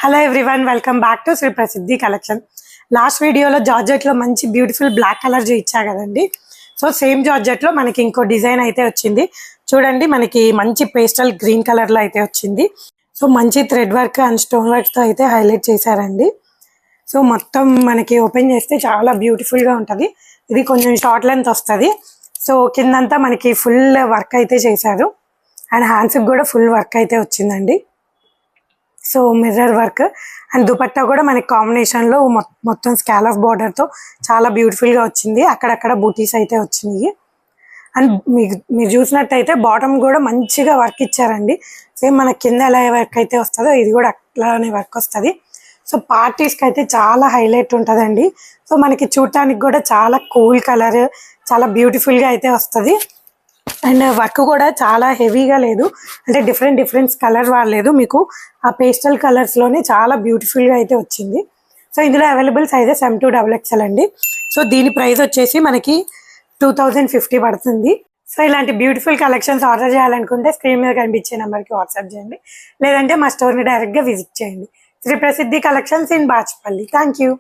Hello everyone, welcome back to Shri Prasiddhi collection. Last వీడియోలో జార్జెట్లో మంచి beautiful black colour ఇచ్చా కదండి. సో సేమ్ జార్జెట్లో మనకి ఇంకో డిజైన్ అయితే వచ్చింది. చూడండి, మనకి మంచి పేస్టల్ గ్రీన్ కలర్లో అయితే వచ్చింది. సో మంచి థ్రెడ్ వర్క్ అండ్ స్టోన్ వర్క్తో అయితే హైలైట్ చేశారండి. సో మొత్తం మనకి ఓపెన్ చేస్తే చాలా బ్యూటిఫుల్గా ఉంటుంది. ఇది కొంచెం షార్ట్ లెంత్ వస్తుంది. సో కిందంతా మనకి ఫుల్ వర్క్ అయితే చేశారు అండ్ హ్యాండ్స్కి కూడా ఫుల్ వర్క్ అయితే వచ్చిందండి. So mirror work and dupatta కూడా మనకి కాంబినేషన్లో మొత్తం స్కాలఫ్ బార్డర్తో చాలా బ్యూటిఫుల్గా వచ్చింది. అక్కడక్కడ బూటీస్ అయితే వచ్చినాయి. అండ్ మీరు చూసినట్టయితే బాటమ్ కూడా మంచిగా వర్క్ ఇచ్చారండి. సేమ్ మన కింద ఎలా వర్క్ అయితే వస్తుందో ఇది కూడా అట్లానే వర్క్ వస్తుంది. సో పార్టీస్కి అయితే చాలా హైలైట్ ఉంటుందండి. సో మనకి చూడటానికి కూడా చాలా కూల్ కలర్, చాలా బ్యూటిఫుల్గా అయితే వస్తుంది. అండ్ వర్క్ కూడా చాలా హెవీగా లేదు, అంటే డిఫరెంట్ కలర్ వాడలేదు. మీకు ఆ పేస్టల్ కలర్స్లోనే చాలా బ్యూటిఫుల్గా అయితే వచ్చింది. సో ఇందులో అవైలబుల్ సైజెస్ M2XXL అండి. సో దీని ప్రైస్ వచ్చేసి మనకి 2050 పడుతుంది. సో ఇలాంటి బ్యూటిఫుల్ కలెక్షన్స్ ఆర్డర్ చేయాలనుకుంటే స్క్రీన్ మీద కనిపించే నెంబర్కి వాట్సాప్ చేయండి, లేదంటే మా స్టోర్ని డైరెక్ట్గా విజిట్ చేయండి. శ్రీ ప్రసిద్ధి collections in Bachupally. Thank you.